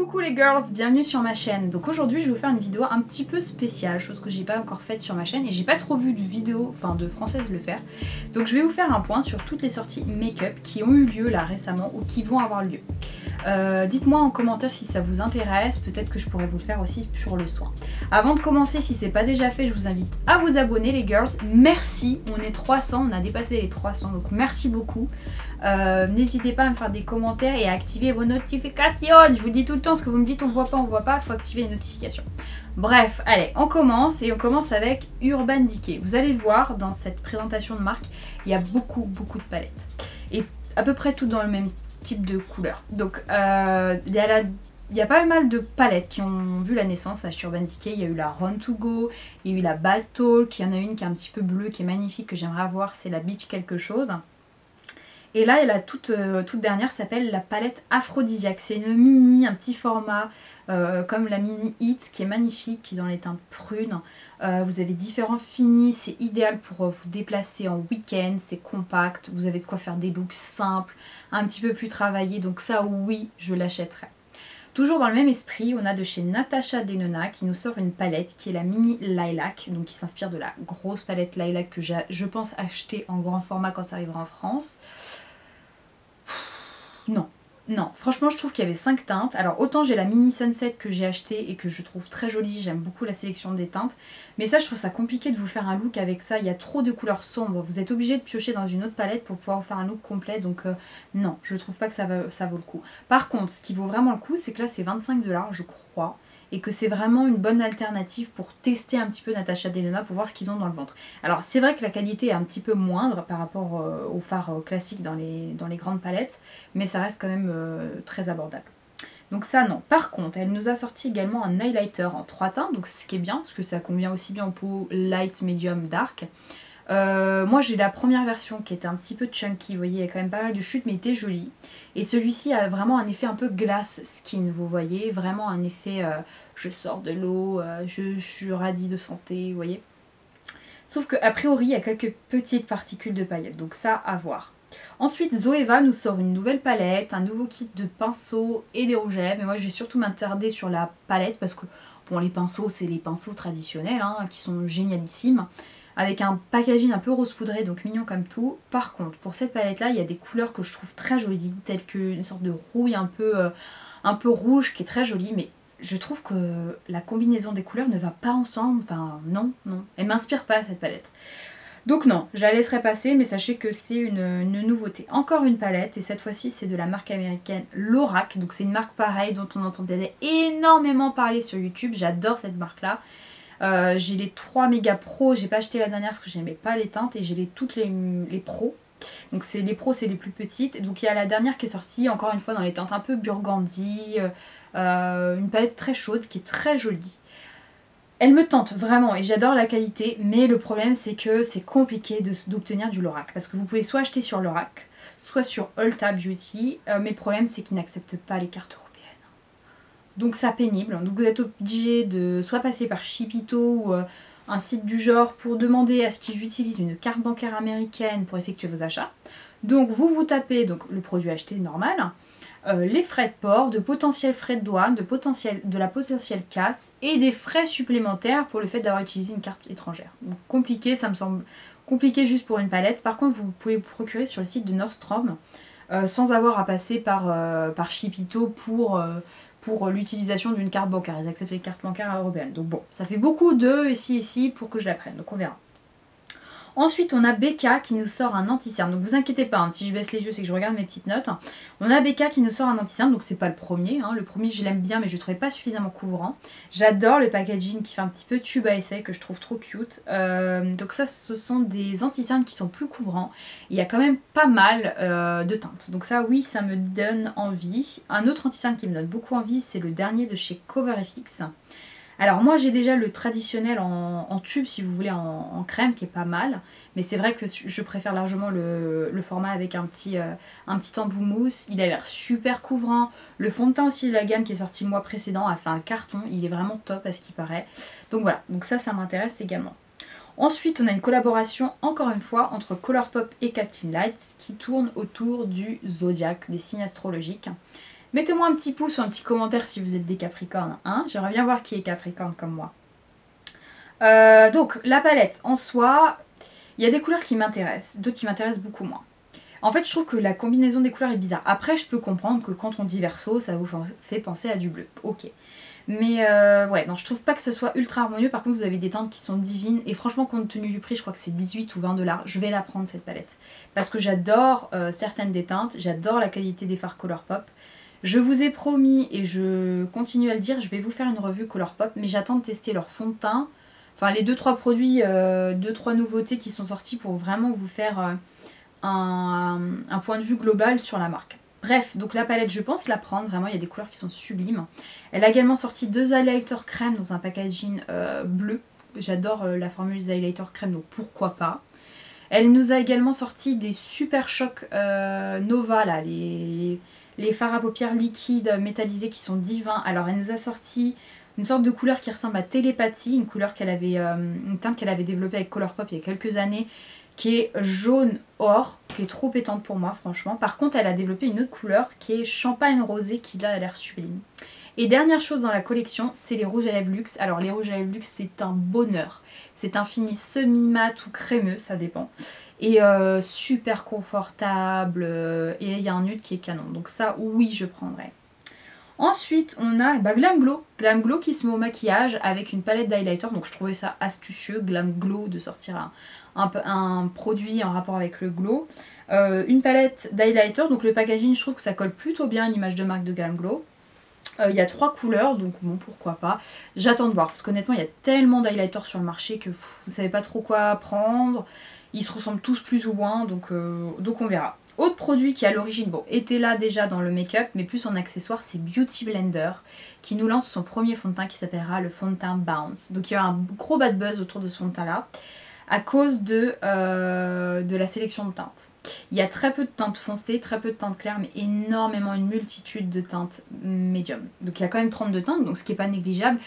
Coucou les girls, bienvenue sur ma chaîne. Donc aujourd'hui je vais vous faire une vidéo un petit peu spéciale, chose que j'ai pas encore faite sur ma chaîne et j'ai pas trop vu de vidéo, enfin de française le faire. Donc je vais vous faire un point sur toutes les sorties make-up qui ont eu lieu là récemment ou qui vont avoir lieu. Dites-moi en commentaire si ça vous intéresse, peut-être que je pourrais vous le faire aussi sur le soin. Avant de commencer, si c'est pas déjà fait, je vous invite à vous abonner les girls. Merci, on est 300, on a dépassé les 300, donc merci beaucoup. N'hésitez pas à me faire des commentaires et à activer vos notifications. Je vous dis tout le temps ce que vous me dites, on voit pas, il faut activer les notifications. Bref, allez, on commence et on commence avec Urban Decay. Vous allez le voir dans cette présentation de marque, il y a beaucoup de palettes. Et à peu près tout dans le même type de couleur. Donc il y a pas mal de palettes qui ont vu la naissance chez Urban Decay. Il y a eu la Run to Go, il y a eu la Bad Talk, il y en a une qui est un petit peu bleue, qui est magnifique, que j'aimerais avoir, c'est la Beach quelque chose. Et là, la toute dernière s'appelle la palette Aphrodisiaque. C'est une mini, un petit format, comme la mini Hit, qui est magnifique, qui est dans les teintes prunes. Vous avez différents finis, c'est idéal pour vous déplacer en week-end, c'est compact, vous avez de quoi faire des looks simples, un petit peu plus travaillés, donc ça oui, je l'achèterai. Toujours dans le même esprit, on a de chez Natasha Denona qui nous sort une palette qui est la mini Lilac, donc qui s'inspire de la grosse palette Lilac que je pense acheter en grand format quand ça arrivera en France. Non, franchement je trouve qu'il y avait 5 teintes. Alors autant j'ai la mini Sunset que j'ai acheté et que je trouve très jolie, j'aime beaucoup la sélection des teintes. Mais ça je trouve ça compliqué de vous faire un look avec ça, il y a trop de couleurs sombres. Vous êtes obligé de piocher dans une autre palette pour pouvoir vous faire un look complet. Donc non, je trouve pas que ça vaut le coup. Par contre, ce qui vaut vraiment le coup, c'est que là c'est 25 $, je crois. Et que c'est vraiment une bonne alternative pour tester un petit peu Natasha Denona pour voir ce qu'ils ont dans le ventre. Alors c'est vrai que la qualité est un petit peu moindre par rapport aux fards classiques dans les grandes palettes, mais ça reste quand même très abordable. Donc ça non. Par contre, elle nous a sorti également un highlighter en 3 teintes, donc ce qui est bien, parce que ça convient aussi bien aux peaux light, medium, dark. Moi j'ai la première version qui était un petit peu chunky, vous voyez, il y a quand même pas mal de chutes mais il était joli. Et celui-ci a vraiment un effet un peu glace skin, vous voyez, vraiment un effet je sors de l'eau, je suis radie de santé, vous voyez. Sauf qu'a priori il y a quelques petites particules de paillettes, donc ça à voir. Ensuite Zoeva nous sort une nouvelle palette, un nouveau kit de pinceaux et des rouges à lèvres, mais moi je vais surtout m'attarder sur la palette parce que bon, les pinceaux c'est les pinceaux traditionnels hein, qui sont génialissimes. Avec un packaging un peu rose poudré, donc mignon comme tout. Par contre, pour cette palette là, il y a des couleurs que je trouve très jolies, telles qu'une sorte de rouille un peu rouge qui est très jolie, mais je trouve que la combinaison des couleurs ne va pas ensemble, enfin non, elle m'inspire pas cette palette. Donc non, je la laisserai passer, mais sachez que c'est une nouveauté. Encore une palette, et cette fois-ci c'est de la marque américaine Lorac, donc c'est une marque pareille dont on entendait énormément parler sur YouTube, j'adore cette marque là. J'ai les 3 méga pro, j'ai pas acheté la dernière parce que j'aimais pas les teintes et j'ai toutes les pros. Donc les pros c'est les plus petites. Donc il y a la dernière qui est sortie encore une fois dans les teintes un peu burgundy, une palette très chaude qui est très jolie. Elle me tente vraiment et j'adore la qualité, mais le problème c'est que c'est compliqué d'obtenir du Lorac parce que vous pouvez soit acheter sur Lorac, soit sur Ulta Beauty, mais le problème c'est qu'ils n'acceptent pas les cartes européennes. Donc ça pénible, donc vous êtes obligé de soit passer par Shipito ou un site du genre pour demander à ce qu'ils utilisent une carte bancaire américaine pour effectuer vos achats. Donc vous tapez donc, le produit acheté normal, les frais de port, de potentiels frais de douane, de la potentielle casse et des frais supplémentaires pour le fait d'avoir utilisé une carte étrangère. Donc compliqué, ça me semble compliqué juste pour une palette. Par contre vous pouvez vous procurer sur le site de Nordstrom sans avoir à passer par Shipito pour l'utilisation d'une carte bancaire. Ils acceptent les cartes bancaires européennes. Donc bon, ça fait beaucoup de ici pour que je la prenne. Donc on verra. Ensuite, on a Becca qui nous sort un anti-cerne. Donc vous inquiétez pas, hein, si je baisse les yeux, c'est que je regarde mes petites notes. On a Becca qui nous sort un anti-cerne, donc c'est pas le premier. Hein. Le premier, je l'aime bien, mais je le trouvais pas suffisamment couvrant. J'adore le packaging qui fait un petit peu tube à essai, que je trouve trop cute. Donc ça, ce sont des anti-cernes qui sont plus couvrants. Il y a quand même pas mal de teintes. Donc ça, oui, ça me donne envie. Un autre anti-cerne qui me donne beaucoup envie, c'est le dernier de chez CoverFX. Alors moi j'ai déjà le traditionnel en tube si vous voulez en crème qui est pas mal. Mais c'est vrai que je préfère largement le format avec un petit embout mousse. Il a l'air super couvrant. Le fond de teint aussi de la gamme qui est sorti le mois précédent a fait un carton. Il est vraiment top à ce qu'il paraît. Donc voilà, donc ça m'intéresse également. Ensuite on a une collaboration encore une fois entre Colourpop et Kathleen Lights qui tourne autour du zodiaque, des signes astrologiques. Mettez-moi un petit pouce ou un petit commentaire si vous êtes des Capricornes, hein. J'aimerais bien voir qui est Capricorne comme moi. Donc la palette en soi, il y a des couleurs qui m'intéressent, d'autres qui m'intéressent beaucoup moins. En fait, je trouve que la combinaison des couleurs est bizarre. Après, je peux comprendre que quand on dit verso, ça vous fait penser à du bleu. Ok. Mais ouais, non, je trouve pas que ce soit ultra harmonieux. Par contre, vous avez des teintes qui sont divines. Et franchement, compte tenu du prix, je crois que c'est 18 ou 20 $. Je vais la prendre cette palette. Parce que j'adore certaines des teintes. J'adore la qualité des fards Colourpop. Je vous ai promis, et je continue à le dire, je vais vous faire une revue Colourpop. Mais j'attends de tester leur fond de teint. Enfin, les 2-3 produits, 2-3 nouveautés qui sont sortis pour vraiment vous faire un point de vue global sur la marque. Bref, donc la palette, je pense la prendre, vraiment, il y a des couleurs qui sont sublimes. Elle a également sorti 2 highlighters crème dans un packaging bleu. J'adore la formule des highlighters crème, donc pourquoi pas. Elle nous a également sorti des Super Shock Nova, là, les fards à paupières liquides métallisés qui sont divins. Alors elle nous a sorti une sorte de couleur qui ressemble à télépathie, une couleur une teinte qu'elle avait développée avec Colourpop il y a quelques années, qui est jaune or, qui est trop pétante pour moi franchement. Par contre, elle a développé une autre couleur qui est champagne rosé, qui là a l'air sublime. Et dernière chose dans la collection, c'est les rouges à lèvres luxe. Alors les rouges à lèvres luxe, c'est un bonheur. C'est un fini semi-mat ou crémeux, ça dépend. Et super confortable, et il y a un nude qui est canon. Donc ça, oui, je prendrais. Ensuite, on a Glam Glow. Glam Glow qui se met au maquillage avec une palette d'highlighter. Donc je trouvais ça astucieux, Glam Glow, de sortir un produit en rapport avec le glow. Une palette d'highlighter. Donc le packaging, je trouve que ça colle plutôt bien à l'image de marque de Glam Glow. Il y a 3 couleurs, donc bon, pourquoi pas. J'attends de voir, parce qu'honnêtement, il y a tellement d'highlighters sur le marché que vous savez pas trop quoi prendre. Ils se ressemblent tous plus ou moins, donc on verra. Autre produit qui à l'origine, bon, était là déjà dans le make-up, mais plus en accessoire, c'est Beauty Blender, qui nous lance son premier fond de teint qui s'appellera le fond de teint Bounce. Donc il y a un gros bad buzz autour de ce fond de teint là, à cause de la sélection de teintes. Il y a très peu de teintes foncées, très peu de teintes claires, mais énormément, une multitude de teintes médium. Donc il y a quand même 32 teintes, donc ce qui n'est pas négligeable.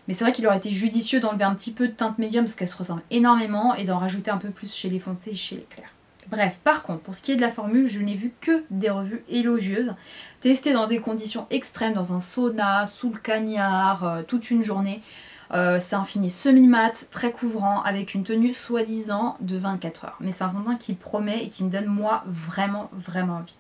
Mais c'est vrai qu'il aurait été judicieux d'enlever un petit peu de teintes médium, parce qu'elles se ressemblent énormément, et d'en rajouter un peu plus chez les foncées et chez les clairs. Bref, par contre, pour ce qui est de la formule, je n'ai vu que des revues élogieuses, testées dans des conditions extrêmes, dans un sauna, sous le cagnard, toute une journée. C'est un fini semi-mat, très couvrant, avec une tenue soi-disant de 24 heures. Mais c'est un fond de teint qui promet et qui me donne moi vraiment envie.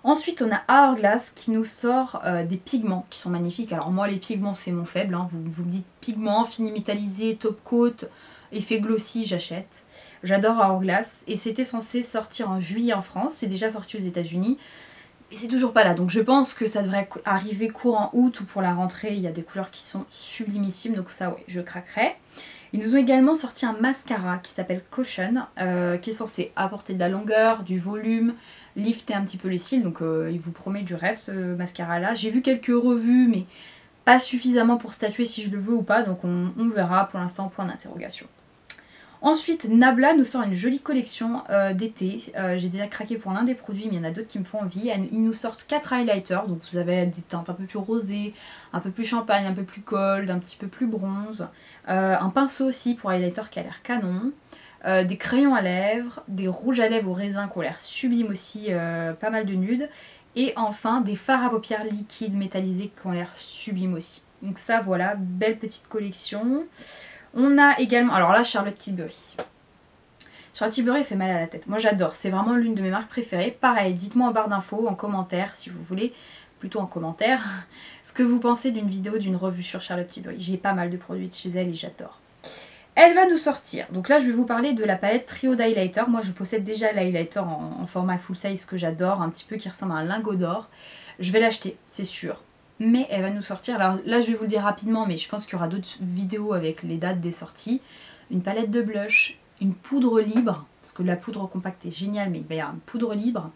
Ensuite on a Hourglass qui nous sort des pigments qui sont magnifiques. Alors moi les pigments c'est mon faible, hein. Vous me dites pigments, fini métallisé, top coat, effet glossy, j'achète. J'adore Hourglass et c'était censé sortir en juillet en France, c'est déjà sorti aux États-Unis. Et c'est toujours pas là, donc je pense que ça devrait arriver courant août ou pour la rentrée. Il y a des couleurs qui sont sublimissimes, donc ça ouais, je craquerai. Ils nous ont également sorti un mascara qui s'appelle Caution, qui est censé apporter de la longueur, du volume, lifter un petit peu les cils, donc il vous promet du rêve ce mascara là. J'ai vu quelques revues, mais pas suffisamment pour statuer si je le veux ou pas, donc on verra, pour l'instant point d'interrogation. Ensuite, Nabla nous sort une jolie collection d'été. J'ai déjà craqué pour l'un des produits, mais il y en a d'autres qui me font envie. Ils nous sortent 4 highlighters, donc vous avez des teintes un peu plus rosées, un peu plus champagne, un peu plus gold, un petit peu plus bronze. Un pinceau aussi pour highlighter qui a l'air canon. Des crayons à lèvres, des rouges à lèvres au raisin qui ont l'air sublimes aussi, pas mal de nudes. Et enfin, des fards à paupières liquides métallisés qui ont l'air sublimes aussi. Donc ça, voilà, belle petite collection. On a également, alors là, Charlotte Tilbury. Charlotte Tilbury fait mal à la tête. Moi j'adore, c'est vraiment l'une de mes marques préférées. Pareil, dites-moi en barre d'infos, en commentaire, si vous voulez, plutôt en commentaire, ce que vous pensez d'une vidéo, d'une revue sur Charlotte Tilbury. J'ai pas mal de produits de chez elle et j'adore. Elle va nous sortir, donc là je vais vous parler de la palette Trio d'highlighter. Moi je possède déjà l'highlighter en format full size que j'adore, un petit peu qui ressemble à un lingot d'or. Je vais l'acheter, c'est sûr. Mais elle va nous sortir, alors là je vais vous le dire rapidement, mais je pense qu'il y aura d'autres vidéos avec les dates des sorties. Une palette de blush, une poudre libre, parce que la poudre compacte est géniale, mais il va y avoir une poudre libre.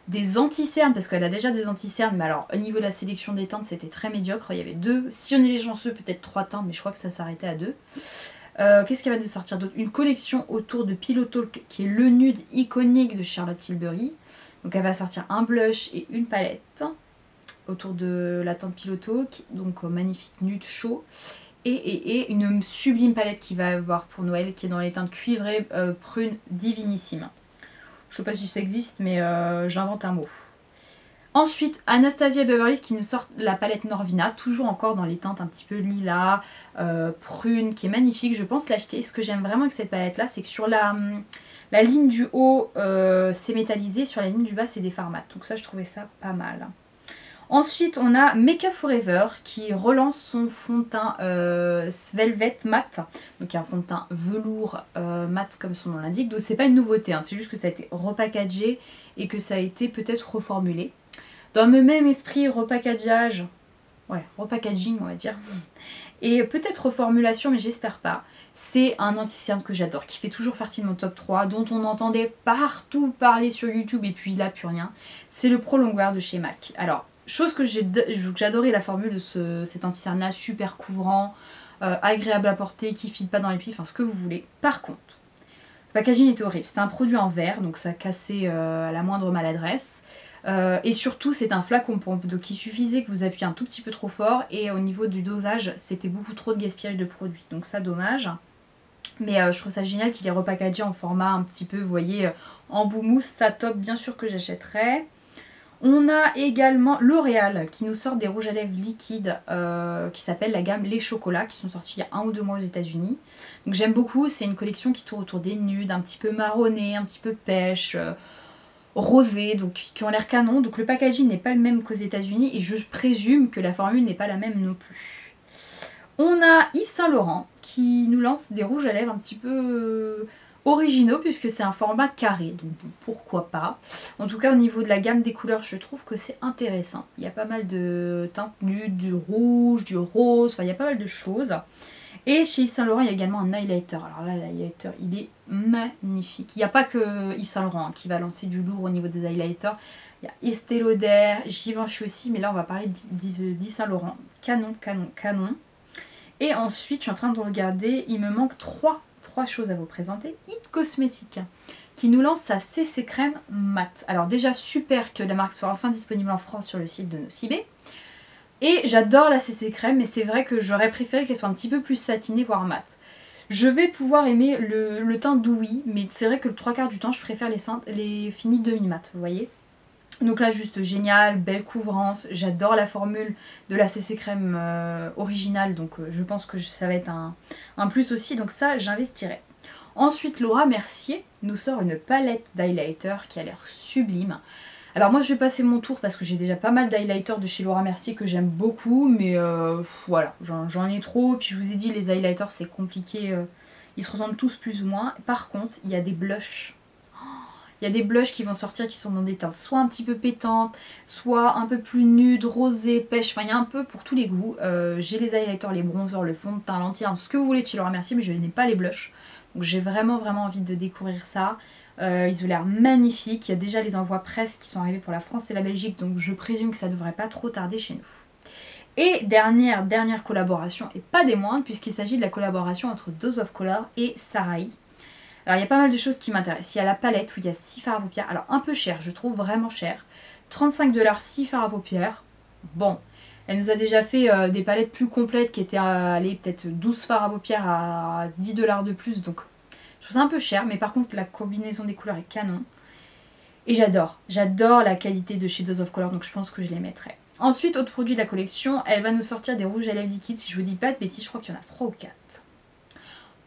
Des anti-cernes, parce qu'elle a déjà des anti-cernes, mais alors au niveau de la sélection des teintes c'était très médiocre. Il y avait 2, si on est chanceux peut-être 3 teintes, mais je crois que ça s'arrêtait à 2. Qu'est-ce qu'elle va nous sortir d'autre? Une collection autour de Pillow Talk, qui est le nude iconique de Charlotte Tilbury. Donc elle va sortir un blush et une palette autour de la teinte Pillow Talk, donc magnifique nude chaud, et une sublime palette qui va avoir pour Noël, qui est dans les teintes cuivrées, prune, divinissime. Je sais pas si ça existe, mais j'invente un mot. Ensuite, Anastasia Beverly Hills qui nous sort la palette Norvina, toujours encore dans les teintes un petit peu lilas, prune, qui est magnifique. Je pense l'acheter. Ce que j'aime vraiment avec cette palette là, c'est que sur la ligne du haut, c'est métallisé, sur la ligne du bas, c'est des fards mat. Donc ça, je trouvais ça pas mal. Ensuite, on a Makeup Forever qui relance son fond de teint Velvet Matte. Donc, il y a un fond de teint velours mat comme son nom l'indique. Donc, c'est pas une nouveauté, hein. C'est juste que ça a été repackagé et que ça a été peut-être reformulé. Dans le même esprit, repackaging, on va dire. Et peut-être reformulation, mais j'espère pas. C'est un anti-cerne que j'adore, qui fait toujours partie de mon top 3, dont on entendait partout parler sur YouTube et puis là, plus rien. C'est le Prolongwear de chez MAC. Alors, chose que j'adorais la formule de cet anti-cerne là, super couvrant, agréable à porter, qui file pas dans les pieds, enfin ce que vous voulez. Par contre, le packaging était horrible. C'était un produit en verre, donc ça cassait à la moindre maladresse. Et surtout, c'est un flacon pompe, donc il suffisait que vous appuyiez un tout petit peu trop fort. Et au niveau du dosage, c'était beaucoup trop de gaspillage de produits. Donc ça, dommage. Mais je trouve ça génial qu'il est repackagé en format un petit peu, vous voyez, en bout mousse. Ça top, bien sûr que j'achèterais. On a également L'Oréal qui nous sort des rouges à lèvres liquides qui s'appelle la gamme Les Chocolats, qui sont sortis il y a 1 ou 2 mois aux États-Unis. Donc j'aime beaucoup, c'est une collection qui tourne autour des nudes, un petit peu marronné, un petit peu pêche, rosé, donc qui ont l'air canon. Donc le packaging n'est pas le même qu'aux États-Unis et je présume que la formule n'est pas la même non plus. On a Yves Saint Laurent qui nous lance des rouges à lèvres un petit peu originaux puisque c'est un format carré, donc pourquoi pas. En tout cas au niveau de la gamme des couleurs, je trouve que c'est intéressant. Il y a pas mal de teintes nudes, du rouge, du rose, enfin il y a pas mal de choses. Et chez Yves Saint Laurent, il y a également un highlighter. Alors là, l'highlighter, il est magnifique. Il n'y a pas que Yves Saint Laurent qui va lancer du lourd au niveau des highlighters. Il y a Estée Lauder, Givenchy aussi, mais là on va parler d'Yves Saint Laurent. Canon, canon, canon. Et ensuite, je suis en train de regarder, il me manque trois choses à vous présenter. It Cosmetics qui nous lance sa CC crème mat. Alors déjà, super que la marque soit enfin disponible en France sur le site de Nocibé. Et j'adore la CC crème, mais c'est vrai que j'aurais préféré qu'elle soit un petit peu plus satinée, voire mat. Je vais pouvoir aimer le teint d'Ouïe, mais c'est vrai que le 3/4 du temps, je préfère les finis demi-mat, vous voyez. Donc là, juste génial, belle couvrance. J'adore la formule de la CC crème originale, donc je pense que ça va être un plus aussi, donc ça, j'investirai. Ensuite, Laura Mercier nous sort une palette d'highlighter qui a l'air sublime. Alors moi, je vais passer mon tour parce que j'ai déjà pas mal d'highlighters de chez Laura Mercier que j'aime beaucoup, mais voilà, j'en ai trop. Puis je vous ai dit, les highlighters, c'est compliqué, ils se ressemblent tous plus ou moins. Par contre, il y a des blushs. Il y a des blushs qui vont sortir qui sont dans des teintes soit un petit peu pétantes, soit un peu plus nudes, rosées, pêche. Enfin, il y a un peu pour tous les goûts. J'ai les highlighters, les bronzers, le fond de teint, l'anti-âme, ce que vous voulez de chez Laura Mercier, mais je n'ai pas les blushs. Donc j'ai vraiment envie de découvrir ça. Ils ont l'air magnifiques. Il y a déjà les envois presse qui sont arrivés pour la France et la Belgique, donc je présume que ça devrait pas trop tarder chez nous. Et dernière collaboration, et pas des moindres, puisqu'il s'agit de la collaboration entre Dose of Color et Sarai. Alors il y a pas mal de choses qui m'intéressent. Il y a la palette où il y a 6 fards à paupières. Alors un peu cher, je trouve vraiment cher. 35 $, 6 fards à paupières. Bon, elle nous a déjà fait des palettes plus complètes qui étaient allez, peut-être 12 fards à paupières à 10 $ de plus. Donc je trouve ça un peu cher. Mais par contre la combinaison des couleurs est canon. Et j'adore la qualité de chez Dose of Color. Donc je pense que je les mettrai. Ensuite, autre produit de la collection, elle va nous sortir des rouges à lèvres liquides. Si je vous dis pas de bêtises, je crois qu'il y en a 3 ou 4.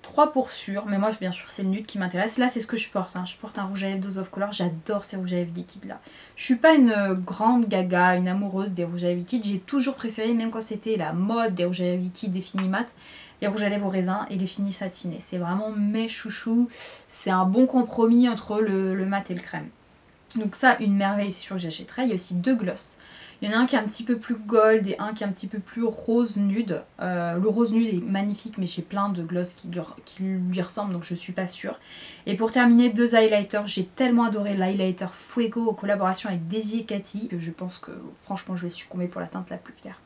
3 pour sûr, mais moi bien sûr c'est le nude qui m'intéresse. Là c'est ce que je porte, hein. Je porte un rouge à lèvres Dose of Color, j'adore ces rouges à lèvres liquides là. Je suis pas une grande gaga, une amoureuse des rouges à lèvres liquides, j'ai toujours préféré, même quand c'était la mode des rouges à lèvres liquides, des finis mat, les rouges à lèvres au raisin et les finis satinés. C'est vraiment mes chouchous, c'est un bon compromis entre le mat et le crème. Donc ça, une merveille, c'est sûr que j'achèterai. Il y a aussi 2 glosses. Il y en a un qui est un petit peu plus gold et un qui est un petit peu plus rose nude. Le rose nude est magnifique, mais j'ai plein de glosses qui lui ressemblent, donc je suis pas sûre. Et pour terminer, 2 highlighters. J'ai tellement adoré l'highlighter Fuego en collaboration avec Daisy et Cathy que je pense que franchement je vais succomber pour la teinte la plus claire.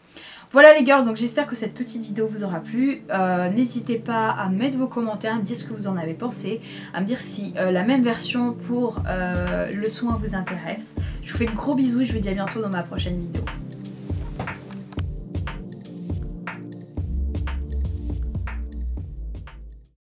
Voilà les girls, donc j'espère que cette petite vidéo vous aura plu. N'hésitez pas à mettre vos commentaires, à me dire ce que vous en avez pensé, à me dire si la même version pour le soin vous intéresse. Je vous fais de gros bisous et je vous dis à bientôt dans ma prochaine vidéo.